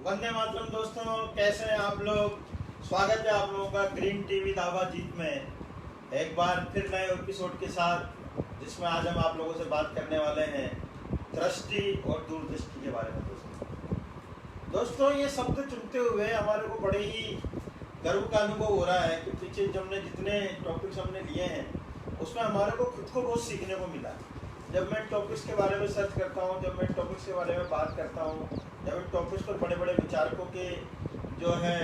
वंदे मातरम दोस्तों, कैसे हैं आप लोग। स्वागत है आप लोगों का ग्रीन टीवी दावा जीत में एक बार फिर नए एपिसोड के साथ, जिसमें आज हम आप लोगों से बात करने वाले हैं दृष्टि और दूरदृष्टि के बारे में। दोस्तों ये शब्द चुनते हुए हमारे को बड़े ही गर्व का अनुभव हो रहा है कि पीछे जब हमने जितने टॉपिक्स हमने लिए हैं उसमें हमारे को खुद को बहुत सीखने को मिला। जब मैं टॉपिक्स के बारे में सर्च करता हूँ, जब मैं टॉपिक्स के बारे में बात करता हूँ, जब मैं टॉपिक्स पर बड़े बड़े विचारकों के जो है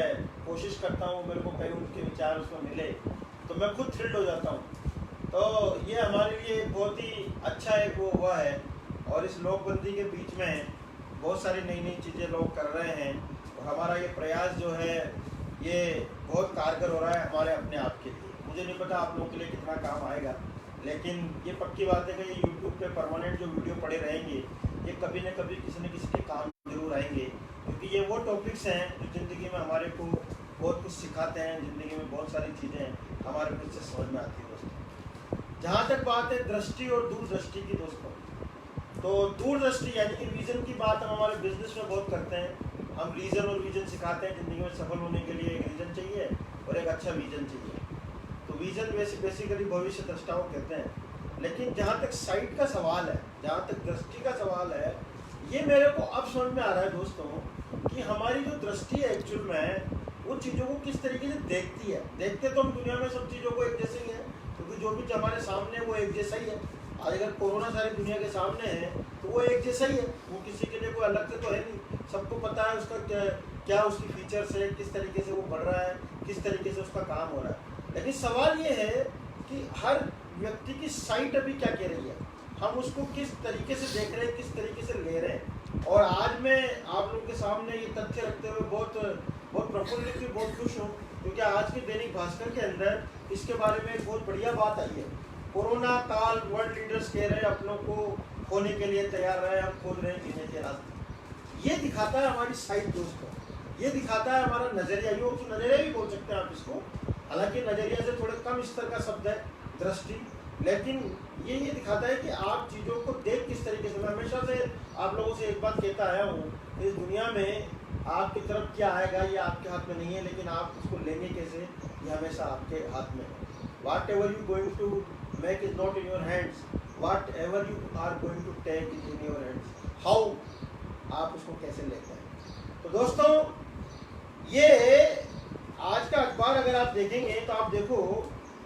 कोशिश करता हूँ, मेरे को कई उनके विचार उसमें मिले तो मैं खुद थ्रिल्ड हो जाता हूँ। तो ये हमारे लिए बहुत ही अच्छा एक वो हुआ है। और इस लोकबंदी के बीच में बहुत सारी नई नई चीज़ें लोग कर रहे हैं और हमारा ये प्रयास जो है ये बहुत कारगर हो रहा है हमारे अपने आप के लिए। मुझे नहीं पता आप लोगों के लिए कितना काम आएगा, लेकिन ये पक्की बात है कि ये यूट्यूब पे परमानेंट जो वीडियो पड़े रहेंगे ये कभी न कभी किसी न किसी के काम जरूर आएंगे, क्योंकि ये वो टॉपिक्स हैं जो ज़िंदगी में हमारे को बहुत कुछ सिखाते हैं। ज़िंदगी में बहुत सारी चीज़ें हमारे को इससे समझ में आती है दोस्तों। जहाँ तक बात है दृष्टि और दूरदृष्टि की दोस्तों, तो दूरदृष्टि यानी कि विजन की बात हम हमारे बिजनेस में बहुत करते हैं। हम रीजन और विजन सिखाते हैं। ज़िंदगी में सफल होने के लिए एक रीजन चाहिए और एक अच्छा विजन चाहिए। तो विजन बेसिकली भविष्य दृष्टाओं कहते हैं। लेकिन जहाँ तक साइट का सवाल है, जहाँ तक दृष्टि का सवाल है, ये मेरे को अब समझ में आ रहा है दोस्तों कि हमारी जो दृष्टि है एक्चुअल में वो चीज़ों को किस तरीके से देखती है। देखते तो हम दुनिया में सब चीज़ों को एक जैसे ही है, क्योंकि जो भी हमारे सामने है वो एक जैसा ही है। आज अगर कोरोना सारी दुनिया के सामने है तो वो एक जैसा ही है, वो किसी के लिए कोई अलग से तो है नहीं। सबको पता है उसका क्या उसकी फीचर्स है, किस तरीके से वो बढ़ रहा है, किस तरीके से उसका काम हो रहा है। लेकिन सवाल ये है कि हर व्यक्ति की साइट अभी क्या कह रही है, हम उसको किस तरीके से देख रहे हैं, किस तरीके से ले रहे हैं। और आज मैं आप लोगों के सामने ये तथ्य रखते हुए बहुत प्रफुल्लित भी, बहुत खुश हूँ, क्योंकि आज के दैनिक भास्कर के अंदर इसके बारे में एक बहुत बढ़िया बात आई है। कोरोना काल वर्ल्ड लीडर्स कह रहे हैं अपनों को खोने के लिए तैयार रहे, हम खोल रहे हैं जीने के रास्ते। ये दिखाता है हमारी साइट दोस्तों, ये दिखाता है हमारा नजरिया। यो तो नजरिया भी बोल सकते हैं आप इसको, हालांकि नजरिया से थोड़े कम स्तर का शब्द है दृष्टि, लेकिन ये दिखाता है कि आप चीज़ों को देख किस तरीके से। मैं हमेशा से आप लोगों से एक बात कहता आया हूँ, इस दुनिया में आपकी तरफ क्या आएगा ये आपके हाथ में नहीं है, लेकिन आप उसको लेंगे कैसे ये हमेशा आपके हाथ में है। Whatever you going to make is not in your hands, whatever you are going to take is in your hands. How आप उसको कैसे लेते हैं। तो दोस्तों ये आज का अखबार अगर आप देखेंगे तो आप देखो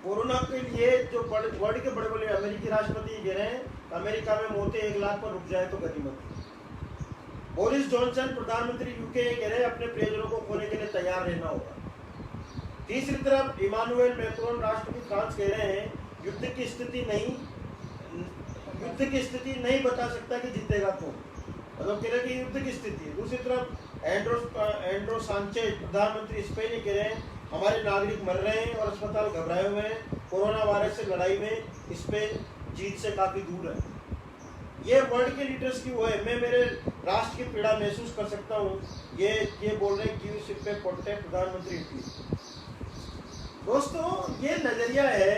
कोरोना के लिए जो वर्ल्ड के बड़े बड़े अमेरिकी राष्ट्रपति कह रहे हैं अमेरिका में मौतें 1 लाख पर रुक जाए तो गनीमत। बोरिस जॉनसन प्रधानमंत्री यूके कह रहे हैं अपने प्रियजनों को खोने के लिए तैयार रहना होगा। तीसरी तरफ इमानुएल मैक्रोन राष्ट्रपति फ्रांस कह रहे हैं युद्ध की स्थिति नहीं बता सकता कि जीतेगा कौन, मतलब कह रहे हैं कि युद्ध की स्थिति है। दूसरी तरफ एंड्रो सांचेज प्रधानमंत्री स्पेन कह रहे हैं हमारे नागरिक मर रहे हैं और अस्पताल घबराए हुए हैं, कोरोना वायरस से लड़ाई में स्पेन जीत से काफी दूर है। ये वर्ल्ड के लीडर्स की वो है, मैं मेरे राष्ट्र की पीड़ा महसूस कर सकता हूँ, ये बोल रहे हैं गियुसेप्पे कोंटे प्रधानमंत्री इटली। दोस्तों ये नजरिया है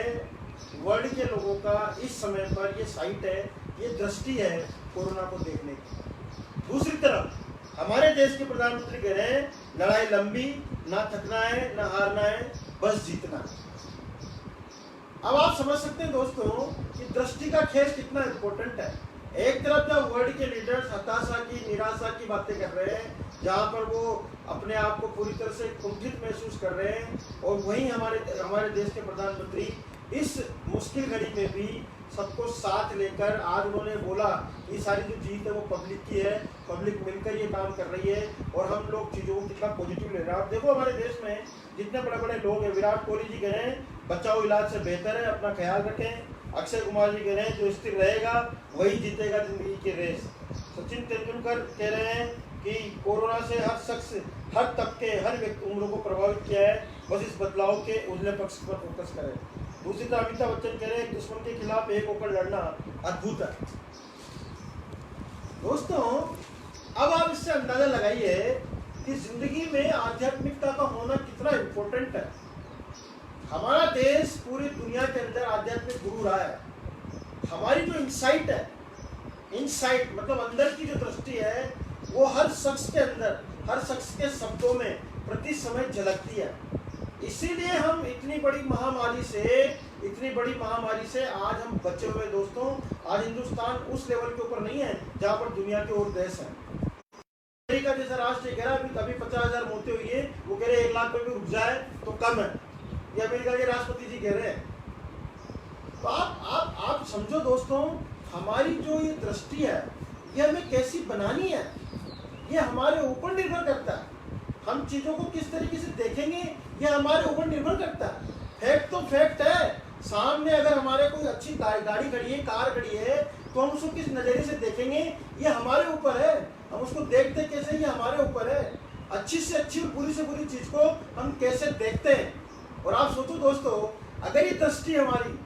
वर्ल्ड के लोगों का इस समय पर, ये साइट है, ये दृष्टि है कोरोना को देखने की। दूसरी तरफ हमारे देश के प्रधानमंत्री कह रहे हैं लड़ाई लंबी, ना थकना है ना हारना है, बस जीतना है। अब आप समझ सकते हैं दोस्तों कि दृष्टि का खेल कितना इंपॉर्टेंट है। एक तरफ जब वर्ल्ड के लीडर्स हताशा की, निराशा की बातें कर रहे हैं, जहाँ पर वो अपने आप को पूरी तरह से कुंठित महसूस कर रहे हैं, और वहीं हमारे देश के प्रधानमंत्री इस मुश्किल घड़ी में भी सबको साथ लेकर आज उन्होंने बोला ये सारी जो जीत है वो पब्लिक की है, पब्लिक मिलकर ये काम कर रही है और हम लोग चीज़ों को कितना पॉजिटिव ले रहे हैं। आप देखो हमारे देश में जितने बड़े बड़े लोग हैं, विराट कोहली जी कह रहे हैं बचाओ इलाज से बेहतर है, अपना ख्याल रखें। अक्षय कुमार जी कह रहे हैं जो स्थिर रहेगा वही जीतेगा जिंदगी की रेस। सचिन तेंदुलकर कह रहे हैं कि कोरोना से हर शख्स, हर तबके, हर व्यक्ति उम्र को प्रभावित किया है, बस इस बदलाव के उजले पक्ष पर फोकस करें। दूसरी तरफ अमिताभ बच्चन कह रहे हैं दुश्मन के खिलाफ एक होकर लड़ना अद्भुत है। दोस्तों अब आप इससे अंदाजा लगाइए कि जिंदगी में आध्यात्मिकता का होना कितना इम्पोर्टेंट है। हमारा देश पूरी दुनिया के अंदर आध्यात्मिक गुरु रहा है। हमारी जो इनसाइट मतलब अंदर की जो दृष्टि है वो हर शख्स के अंदर हर शख्स के शब्दों में प्रति समय झलकती है। इसीलिए हम इतनी बड़ी महामारी से आज हम बचे हुए दोस्तों। आज हिंदुस्तान उस लेवल के ऊपर नहीं है जहां पर दुनिया के और देश हैं। अमेरिका जैसा राष्ट्र कह रहा है अभी 50,000 मौतें हुई है, वो कह रहे 1 लाख पे भी रुक जाए तो कम है, ये अमेरिका के राष्ट्रपति जी कह रहे हैं। तो आप समझो दोस्तों, हमारी जो ये दृष्टि है ये हमें कैसी बनानी है, ये हमारे ऊपर निर्भर करता है। हम चीजों को किस तरीके से देखेंगे ये हमारे ऊपर निर्भर करता है। फैक्ट तो फैक्ट है, सामने अगर हमारे कोई अच्छी गाड़ी खड़ी है, कार खड़ी है, तो हम उसको किस नजरिए से देखेंगे ये हमारे ऊपर है। हम उसको देखते कैसे ये हमारे ऊपर है। अच्छी से अच्छी और बुरी से बुरी चीज को हम कैसे देखते हैं। और आप सोचो दोस्तों, अगर ये दृष्टि हमारी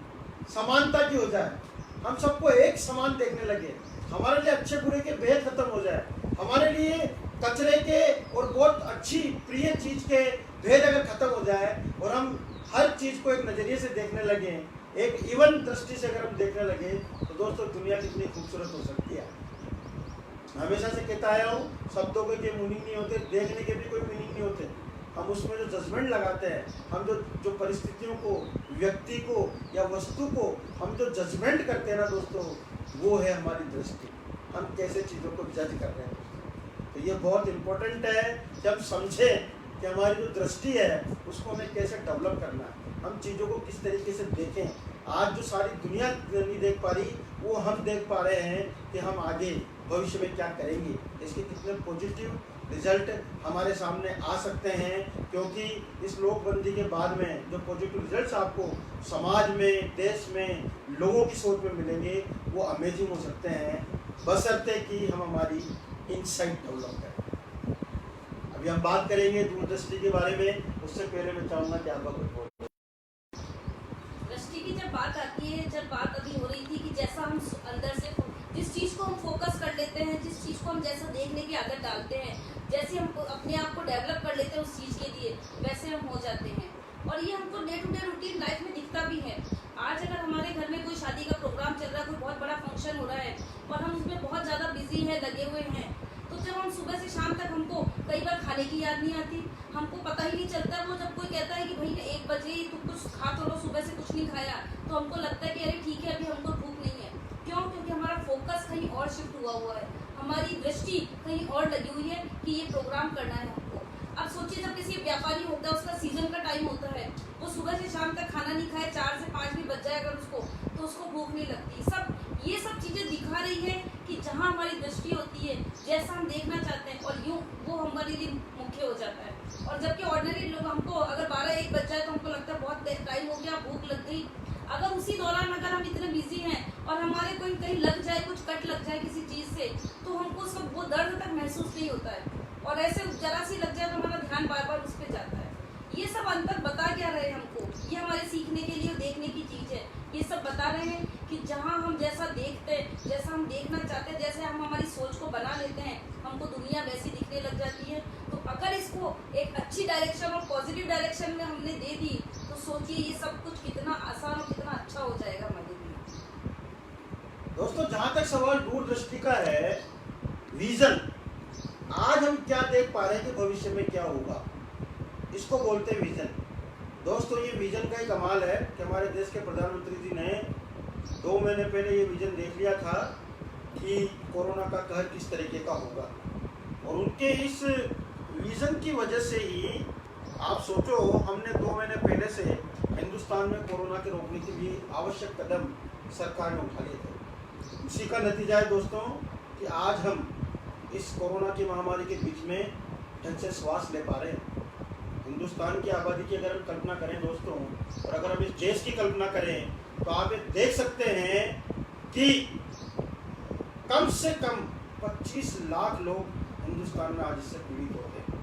समानता की हो जाए, हम सबको एक समान देखने लगे, हमारे लिए अच्छे बुरे के भेद खत्म हो जाए, हमारे लिए कचरे के और बहुत अच्छी प्रिय चीज के भेद अगर खत्म हो जाए और हम हर चीज को एक नजरिए से देखने लगे, एक इवन दृष्टि से अगर हम देखने लगे, तो दोस्तों दुनिया कितनी खूबसूरत हो सकती है। हमेशा से कहता आया हूँ, शब्दों के मीनिंग नहीं होते, देखने के भी कोई मीनिंग नहीं होते। हम उसमें जो जजमेंट लगाते हैं, हम जो परिस्थितियों को, व्यक्ति को या वस्तु को हम जो जजमेंट करते हैं ना दोस्तों, वो है हमारी दृष्टि। हम कैसे चीज़ों को जज कर रहे हैं। तो ये बहुत इम्पोर्टेंट है कि हम समझें कि हमारी जो दृष्टि है उसको हमें कैसे डेवलप करना है, हम चीज़ों को किस तरीके से देखें। आज जो सारी दुनिया नहीं देख पा रही, वो हम देख पा रहे हैं कि हम आगे भविष्य में क्या करेंगे, इसके कितने पॉजिटिव रिजल्ट हमारे सामने आ सकते हैं। क्योंकि इस लोकबंदी के बाद में जो पॉजिटिव रिजल्ट्स आपको समाज में, देश में, लोगों की सोच में मिलेंगे, वो अमेजिंग हो सकते हैं, बशर्ते कि हम हमारी इनसाइट डेवलप करें। अभी हम बात करेंगे दूरदृष्टि के बारे में, उससे पहले मैं चाहूँगा कि आप लोग दृष्टि की जब बात आती है, जब बात अभी हो रही थी कि जैसा हम अंदर से जिस चीज़ को हम फोकस कर लेते हैं, जिस चीज़ को हम जैसा देखने की आदत डालते हैं, जैसे हम अपने आप को डेवलप कर लेते हैं उस चीज़ के लिए, वैसे हम हो जाते हैं। और ये हमको day to day routine life में दिखता भी है। आज अगर हमारे घर में कोई शादी का प्रोग्राम चल रहा है, कोई बहुत बड़ा फंक्शन हो रहा है और हम उसमें बहुत ज़्यादा बिजी हैं, लगे हुए हैं, तो जब हम सुबह से शाम तक, हमको कई बार खाने की याद नहीं आती, हमको पता ही नहीं चलता। वो जब कोई कहता है कि भाई 1 बजे ही तुम कुछ खा तो लो, सुबह से कुछ नहीं खाया, तो हमको लगता है कि अरे ठीक है, अभी हमको भूख नहीं है। क्यों? क्योंकि हमारा फोकस कहीं और शिफ्ट हुआ है, हमारी दृष्टि कहीं और लगी हुई है कि ये प्रोग्राम करना है हमको। अब सोचिए, जब किसी व्यापारी होता है, उसका सीजन का टाइम होता है, वो सुबह से शाम तक खाना नहीं खाए, 4 से 5 भी बज जाए अगर उसको, तो उसको भूख नहीं लगती। ये सब चीज़ें दिखा रही है कि जहाँ हमारी दृष्टि होती है, जैसा हम देखना चाहते हैं, और यूँ वो हमारे लिए मुख्य हो जाता है। और जबकि ऑर्डिनरी लोग, हमको अगर 12-1 बज जाए तो हमको लगता है बहुत टाइम हो गया, भूख लग गई। अगर उसी दौरान अगर हम इतने बिजी हैं और हमारे कोई कहीं लग जाए, कुछ कट लग जाए किसी चीज़ से, तो हमको सब वो दर्द तक महसूस नहीं होता है। और ऐसे जरा सी लग जाए तो हमारा ध्यान बार बार उस पर जाता है। ये सब अंतर बता क्या रहे हमको? ये हमारे सीखने के लिए, देखने की चीज़ है। ये सब बता रहे हैं कि जहाँ हम जैसा देखते हैं, जैसा हम देखना चाहते हैं, जैसे हम हमारी सोच को बना लेते हैं, हमको दुनिया वैसी दिखने लग जाती है। तो अगर इसको एक अच्छी डायरेक्शन और पॉजिटिव डायरेक्शन में हमने दे दी, तो सोचिए ये सब कुछ कितना आसान और कितना अच्छा हो जाएगा हमारे लिए। दोस्तों, जहाँ तक सवाल दूरदृष्टि का है, विजन, आज हम क्या देख पा रहे हैं कि भविष्य में क्या होगा, इसको बोलते हैं विजन। दोस्तों, ये विजन का ही कमाल है कि हमारे देश के प्रधानमंत्री जी ने 2 महीने पहले ये विजन देख लिया था कि कोरोना का कहर किस तरीके का होगा। और उनके इस विजन की वजह से ही आप सोचो, हमने 2 महीने पहले से हिंदुस्तान में कोरोना के रोकने के लिए आवश्यक कदम सरकार ने उठा लिए थे। उसी का नतीजा है दोस्तों कि आज हम इस कोरोना की महामारी के बीच में ढंग से श्वास ले पा रहे हैं। हिंदुस्तान की आबादी की अगर हम कल्पना करें दोस्तों, और अगर हम इस देश की कल्पना करें, तो आप ये देख सकते हैं कि कम से कम 25 लाख लोग हिंदुस्तान में आज इससे पीड़ित होते हैं।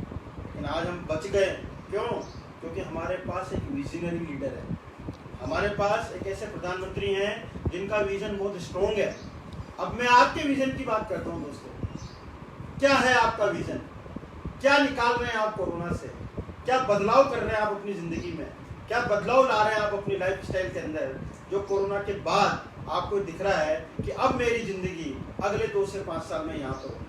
लेकिन आज हम बच गए। क्यों? क्योंकि हमारे पास एक विजनरी लीडर है, हमारे पास एक ऐसे प्रधानमंत्री हैं जिनका विजन बहुत स्ट्रॉन्ग है। अब मैं आपके विजन की बात करता हूँ दोस्तों। क्या है आपका विजन? क्या निकाल रहे हैं आप कोरोना से? क्या बदलाव कर रहे हैं आप अपनी ज़िंदगी में? क्या बदलाव ला रहे हैं आप अपनी लाइफ स्टाइल के अंदर, जो कोरोना के बाद आपको दिख रहा है कि अब मेरी ज़िंदगी अगले 2 से 5 साल में यहाँ पर हो?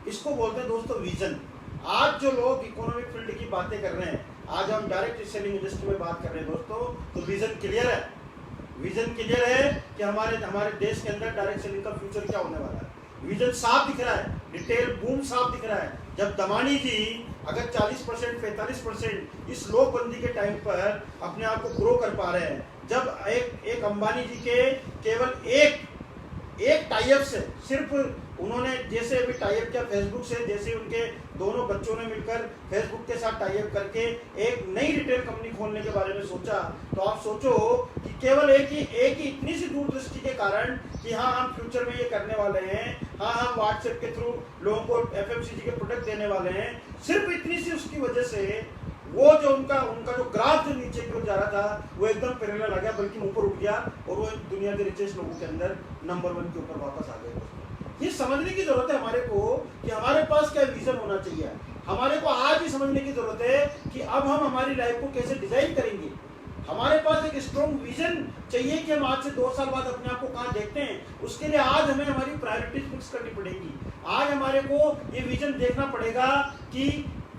इसको बोलते हैं दोस्तों विजन। आज जो लोग इकोनॉमिक फील्ड की बातें कर रहे हैं, आज हम डायरेक्ट सेलिंग इंडस्ट्री में बात कर रहे हैं दोस्तों, तो विजन क्लियर है। विजन क्लियर है कि हमारे देश के अंदर डायरेक्ट सेलिंग का फ्यूचर क्या होने वाला है। विजन साफ दिख रहा है, डिटेल बूम साफ दिख रहा है। जब दमानी जी अगर 40% 45% इस लोकबंदी के टाइम पर अपने आप को ग्रो कर पा रहे हैं, जब एक अंबानी जी के केवल एक टाइप से, सिर्फ उन्होंने जैसे अभी टाइप किया फेसबुक से, जैसे उनके दोनों बच्चों ने मिलकर फेसबुक के साथ टाइप करके एक नई रिटेल कंपनी खोलने के बारे में सोचा, तो आप सोचो कि केवल एक ही इतनी सी दूरदृष्टि के कारण कि हाँ हम फ्यूचर में ये करने वाले हैं, हाँ हम व्हाट्सएप के थ्रू लोगों को FMCG के प्रोडक्ट देने वाले हैं, सिर्फ इतनी सी उसकी वजह से वो जो उनका जो ग्राफ जो नीचे की ओर जा रहा था वो एकदम पैरेलल आ गया, बल्कि ऊपर उठ गया और वो दुनिया के रिचेस्ट लोगों के अंदर नंबर 1 के ऊपर वापस आ गए। ये समझने की जरूरत है हमारे को कि हमारे पास क्या विजन होना चाहिए। हमारे को आज ही समझने की जरूरत है कि अब हम हमारी लाइफ को कैसे डिजाइन करेंगे। हमारे पास एक स्ट्रॉन्ग विजन चाहिए कि हम आज से 2 साल बाद अपने आप को कहाँ देखते हैं। उसके लिए आज हमें हमारी प्रायोरिटीज फिक्स करनी पड़ेगी। आज हमारे को ये विजन देखना पड़ेगा कि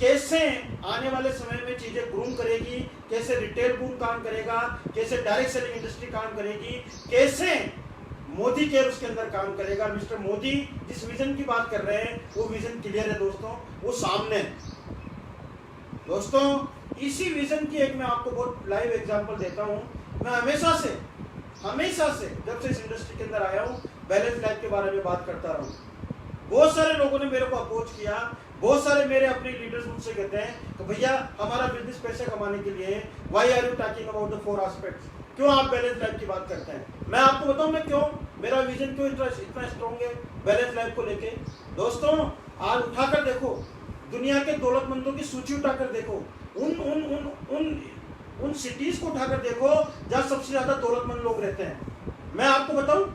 कैसे आने वाले समय में चीजें ग्रूम करेगी, कैसे रिटेल बूम काम करेगा, कैसे डायरेक्ट सेलिंग इंडस्ट्री काम करेगी, कैसे मोदी केयर उसके अंदर काम करेगा। मिस्टर मोदी जिस विजन की बात कर रहे हैं वो विजन क्लियर है दोस्तों, वो सामने है। दोस्तों इसी विजन की एक मैं आपको बहुत लाइव एग्जांपल देता हूं। मैं हमेशा से जब से इस इंडस्ट्री के अंदर आया हूं बैलेंस लाइफ के बारे में बात करता रहा हूं। बहुत सारे लोगों ने मेरे को अप्रोच किया, बहुत सारे मेरे अपने लीडर्स मुझसे कहते हैं कि भैया हमारा बिजनेस पैसे कमाने के लिए why are you talking about the 4 aspects, क्यों आप बैलेंस लाइफ की बात करते हैं। मैं आपको बताऊं मैं क्यों, मेरा विजन क्यों इतना स्ट्रॉन्ग है बैलेंस लाइफ को लेके। दोस्तों आज उठाकर देखो, दुनिया के दौलतमंदों की सूची उठाकर देखो, उन सिटीज को उठाकर देखो जहां सबसे ज्यादा दौलतमंद लोग रहते हैं। मैं आपको बताऊं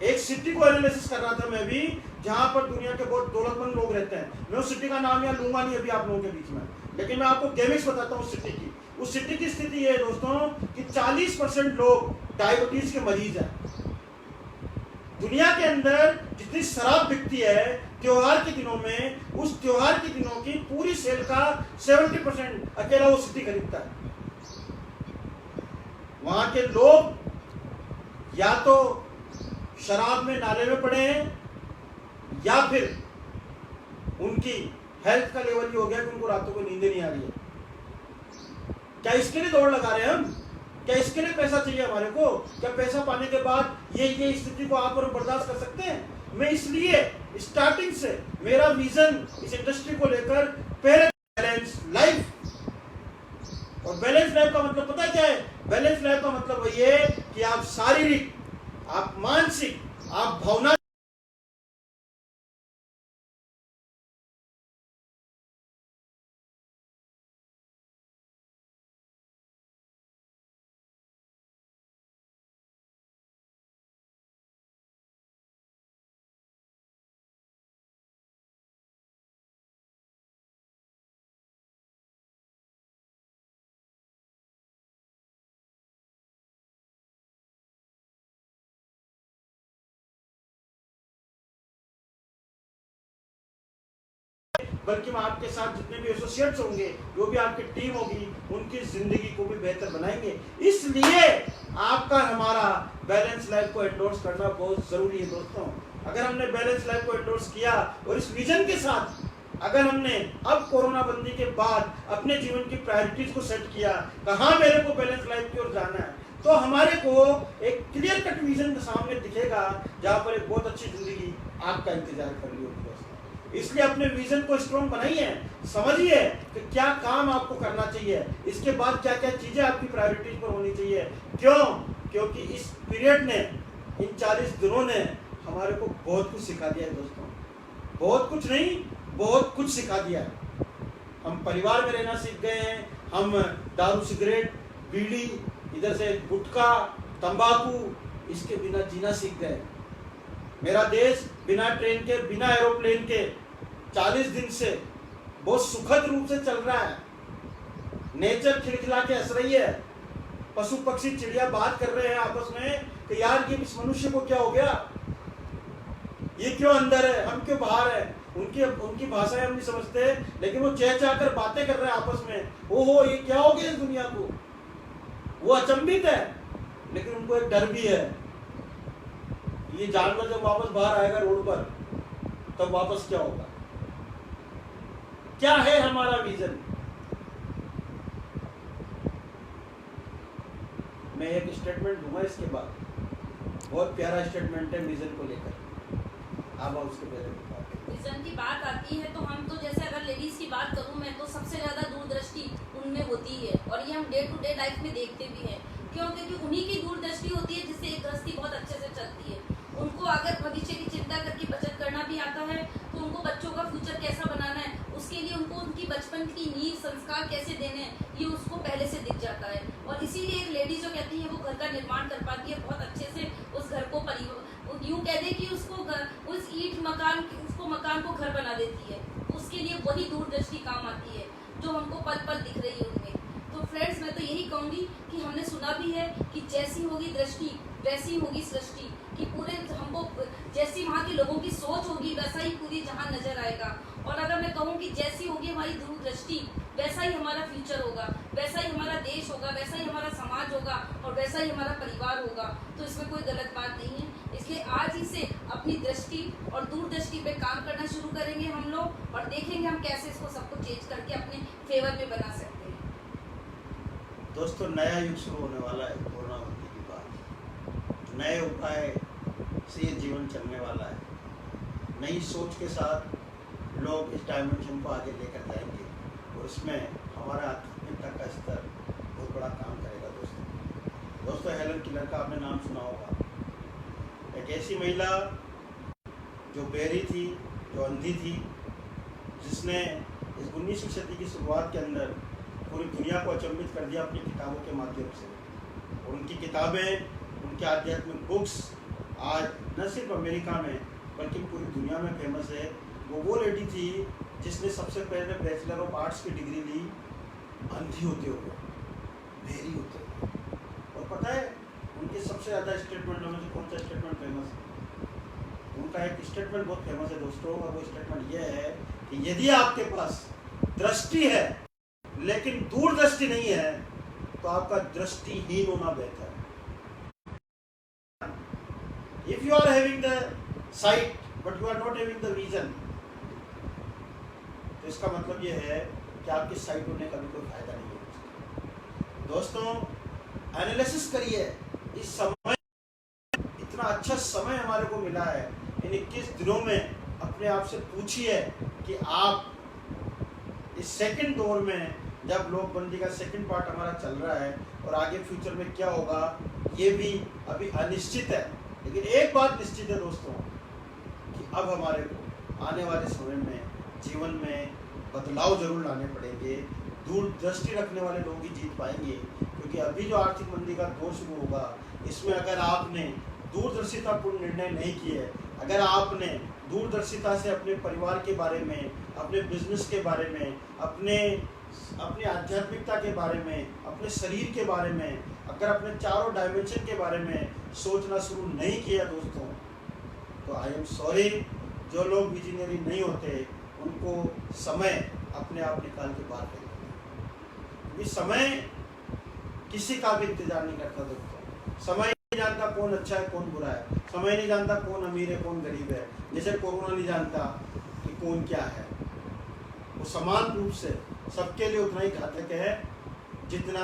एक सिटी को एनालिसिस कर रहा था मैं भी, जहां पर दुनिया के बहुत दौलतमंद लोग रहते हैं। मैं उस सिटी का नाम यहाँ लूंगा नहीं अभी आप लोगों के बीच में, लेकिन मैं आपको गेमिक्स बताता हूँ उस सिटी की। उस सिटी की स्थिति ये है दोस्तों कि 40% लोग डायबिटीज के मरीज हैं। दुनिया के अंदर जितनी शराब बिकती है त्योहार के दिनों में, उस त्योहार के दिनों की पूरी सेल का 70% अकेला वो सिटी खरीदता है। वहां के लोग या तो शराब में नाले में पड़े हैं या फिर उनकी हेल्थ का लेवल ये हो गया कि उनको रातों को नींद नहीं आ रही है। क्या इसके लिए दौड़ लगा रहे हैं हम? क्या इसके लिए पैसा चाहिए हमारे को? क्या पैसा पाने के बाद ये स्थिति को आप और बर्दाश्त कर सकते हैं? मैं इसलिए स्टार्टिंग से मेरा विजन इस इंडस्ट्री को लेकर पहले बैलेंस लाइफ, और बैलेंस लाइफ का मतलब पता क्या है? बैलेंस लाइफ का मतलब ये कि आप शारीरिक, आप मानसिक, आप भावना बल्कि मैं आपके साथ जितने भी एसोसिएट्स होंगे, जो भी आपकी टीम होगी, उनकी जिंदगी को भी बेहतर बनाएंगे। इसलिए आपका हमारा बैलेंस लाइफ को एंडोर्स करना बहुत जरूरी है दोस्तों। अगर हमने बैलेंस लाइफ को एंडोर्स किया और इस विजन के साथ अगर हमने अब कोरोना बंदी के बाद अपने जीवन की प्रायोरिटीज को सेट किया, कहाँ मेरे को बैलेंस लाइफ की ओर जाना है, तो हमारे को एक क्लियर कट विजन सामने दिखेगा जहाँ पर एक बहुत अच्छी जिंदगी आपका इंतजार कर रही होगी दोस्तों। इसलिए अपने विजन को स्ट्रॉन्ग बनाइए, समझिए कि क्या काम आपको करना चाहिए, इसके बाद क्या क्या चीजें आपकी प्रायोरिटीज पर होनी चाहिए। क्यों? क्योंकि इस पीरियड ने, इन 40 दिनों ने हमारे को बहुत कुछ सिखा दिया है दोस्तों। बहुत कुछ नहीं, बहुत कुछ सिखा दिया है। हम परिवार में रहना सीख गए हैं, हम दारू सिगरेट बीड़ी, इधर से गुटखा तंबाकू, इसके बिना जीना सीख गए। मेरा देश बिना ट्रेन के, बिना एरोप्लेन के 40 दिन से बहुत सुखद रूप से चल रहा है। नेचर खिलखिला के हंस रही है, पशु पक्षी चिड़िया बात कर रहे हैं आपस में कि यार ये इस मनुष्य को क्या हो गया, ये क्यों अंदर है, हम क्यों बाहर है। उनकी उनकी भाषाएं हम नहीं समझते, लेकिन वो चहचहा कर बातें कर रहे हैं आपस में। ओहो ये क्या हो गया इस दुनिया को, वो अचंभित है, लेकिन उनको एक डर भी है। ये जानवर जब वापस बाहर आएगा रोड पर, तब वापस क्या होगा? क्या है हमारा विजन? मैं एक स्टेटमेंट दूंगा इसके बाद, बहुत प्यारा स्टेटमेंट है विजन को लेकर। आप उसके बारे में विजन की बात आती है तो हम तो जैसे अगर लेडीज की बात करूं मैं, तो सबसे ज्यादा दूरदृष्टि उनमें होती है, और ये हम डे टू डे लाइफ में देखते भी हैं। क्यों? क्योंकि उन्हीं की दूरदृष्टि होती है जिससे एक गृहस्थी बहुत अच्छे से चलती है। उनको अगर भविष्य की चिंता करके बचत करना भी आता है, तो उनको बच्चों का फ्यूचर कैसा बनाना है, उसके लिए उनको उनकी बचपन की नींव संस्कार कैसे देने हैं, ये उसको पहले से दिख जाता है। और इसीलिए एक लेडी जो कहती है वो घर का निर्माण कर पाती है बहुत अच्छे से, उस घर को यूं कह दे कि उसको उस ईंट मकान उसको मकान को घर बना देती है। उसके लिए वही दूरदृष्टि काम आती है जो हमको पल पल दिख रही है उनमें। तो फ्रेंड्स, मैं तो यही कहूंगी कि हमने सुना भी है कि जैसी होगी दृष्टि वैसी होगी सृष्टि, कि पूरे हमको जैसी वहाँ के लोगों की सोच होगी वैसा ही पूरी जहां नजर आएगा। और अगर मैं कहूँ कि जैसी होगी हमारी दूरदृष्टि, वैसा ही हमारा फ्यूचर होगा, वैसा ही हमारा देश होगा, वैसा ही हमारा समाज होगा, और वैसा ही हमारा परिवार होगा। तो इसमें कोई गलत बात नहीं है। इसलिए आज ही से अपनी दृष्टि और दूरदृष्टि पे काम करना शुरू करेंगे हम लोग, और देखेंगे हम कैसे इसको सबको चेंज करके अपने फेवर में बना सकते हैं। दोस्तों, नया युग शुरू होने वाला है कोरोना बंदी के बाद। नए उपाय से ये जीवन चलने वाला है। नई सोच के साथ लोग इस डायमेंशन को आगे लेकर जाएंगे, और इसमें हमारा आध्यात्मिकता का स्तर बहुत बड़ा काम करेगा। दोस्तों, हेलन किलर का आपने नाम सुना होगा। एक ऐसी महिला जो बहरी थी, जो अंधी थी, जिसने इस 19वीं सदी की शुरुआत के अंदर पूरी दुनिया को अचंभित कर दिया अपनी किताबों के माध्यम से। और उनकी किताबें, उनके आध्यात्मिक बुक्स आज न सिर्फ अमेरिका में बल्कि पूरी दुनिया में फेमस है। वो लेडी थी जिसने सबसे पहले बैचलर ऑफ आर्ट्स की डिग्री ली अंधी होते हुए, बहरी होते हुए। और पता है उनके सबसे ज़्यादा स्टेटमेंटों में से कौन सा स्टेटमेंट फेमस है? उनका एक स्टेटमेंट बहुत फेमस है दोस्तों, और वो स्टेटमेंट ये है कि यदि आपके पास दृष्टि है लेकिन दूरदृष्टि नहीं है, तो आपका दृष्टिहीन होना बेहतर है। If you are having the sight but you are not having the vision, तो इसका मतलब ये है कि आपकी साइट होने का भी कोई फायदा नहीं है। दोस्तों, एनालिसिस करिए। इस समय, इतना अच्छा समय हमारे को मिला है, इन 21 दिनों में अपने आप से पूछिए कि आप इस सेकंड दौर में, जब लोकबंदी का सेकंड पार्ट हमारा चल रहा है और आगे फ्यूचर में क्या होगा ये भी अभी अनिश्चित है, लेकिन एक बात निश्चित है दोस्तों कि अब हमारे को आने वाले समय में जीवन में बदलाव जरूर लाने पड़ेंगे। दूरदृष्टि रखने वाले लोग ही जीत पाएंगे, क्योंकि अभी जो आर्थिक मंदी का दौर शुरू होगा, इसमें अगर आपने दूरदर्शितापूर्ण निर्णय नहीं किए, अगर आपने दूरदर्शिता से अपने परिवार के बारे में, अपने बिजनेस के बारे में, अपने आध्यात्मिकता के बारे में, अपने शरीर के बारे में, अगर अपने चारों डायमेंशन के बारे में सोचना शुरू नहीं किया दोस्तों, तो आई एम सॉरी, जो लोग विजनरी नहीं होते उनको समय अपने आप निकाल के बाहर फेंक देते हैं। क्योंकि समय किसी का भी इंतजार नहीं करता दोस्तों। समय नहीं जानता कौन अच्छा है कौन बुरा है, समय नहीं जानता कौन अमीर है कौन गरीब है, जैसे कोरोना नहीं जानता कि कौन क्या है। वो समान रूप से सबके लिए उतना ही घातक है जितना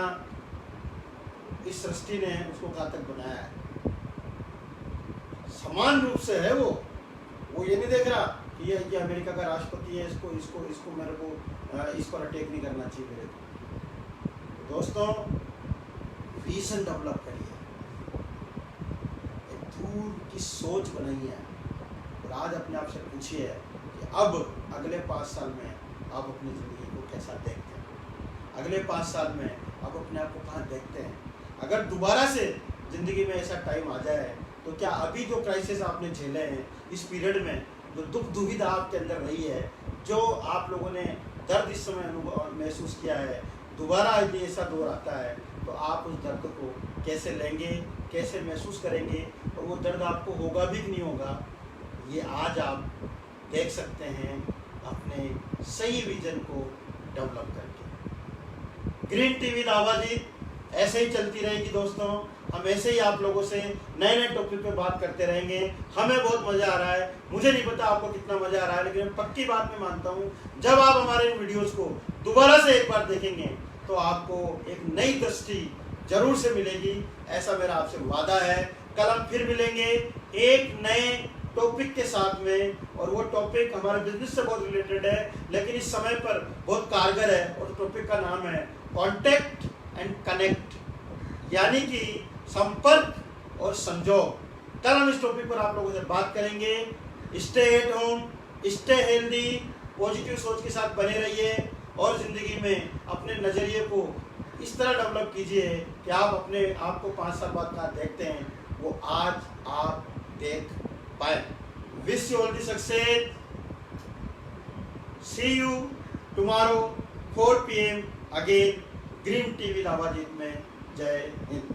इस सृष्टि ने उसको घातक बनाया है। समान रूप से है वो ये नहीं देख रहा कि ये अमेरिका का राष्ट्रपति है, इसको मेरे को इस पर अटैक नहीं करना चाहिए मेरे को। दोस्तों, विजन डेवलप करिए, एक दूर की सोच बनाइए, और आज अपने आप से पूछिए कि अब अगले 5 साल में आप अपनी ज़िंदगी को कैसा देखते हैं, अगले 5 साल में आप अपने आप को कहाँ देखते हैं। अगर दोबारा से ज़िंदगी में ऐसा टाइम आ जाए, तो क्या अभी जो क्राइसिस आपने झेले हैं, इस पीरियड में जो दुख दुविधा आपके अंदर रही है, जो आप लोगों ने दर्द इस समय महसूस किया है, दोबारा यदि ऐसा दौर आता है तो आप उस दर्द को कैसे लेंगे, कैसे महसूस करेंगे, और वो दर्द आपको होगा भी कि नहीं होगा, ये आज आप देख सकते हैं अपने सही विजन को डेवलप करके। ग्रीन टीवी दावाजीत ऐसे ही चलती रहेगी दोस्तों। हम ऐसे ही आप लोगों से नए नए टॉपिक पे बात करते रहेंगे। हमें बहुत मजा आ रहा है, मुझे नहीं पता आपको कितना मजा आ रहा है, लेकिन पक्की बात मैं मानता हूँ जब आप हमारे इन वीडियोस को दोबारा से एक बार देखेंगे तो आपको एक नई दृष्टि जरूर से मिलेगी, ऐसा मेरा आपसे वादा है। कल हम फिर मिलेंगे एक नए टॉपिक के साथ में, और वो टॉपिक हमारे बिजनेस से बहुत रिलेटेड है, लेकिन इस समय पर बहुत कारगर है। और टॉपिक का नाम है कॉन्टेक्ट एंड कनेक्ट, यानी कि संपर्क और संजोग। कल हम इस टॉपिक पर आप लोगों से बात करेंगे। Stay at home, stay healthy, positive सोच के साथ बने रहिए और जिंदगी में अपने नजरिए को इस तरह डेवलप कीजिए कि आप अपने आप को 5 साल बाद कहाँ देखते हैं वो आज आप देख पाए। Wish you all the success. See you tomorrow 4 PM again green TV दावाजीत में। जय हिंद।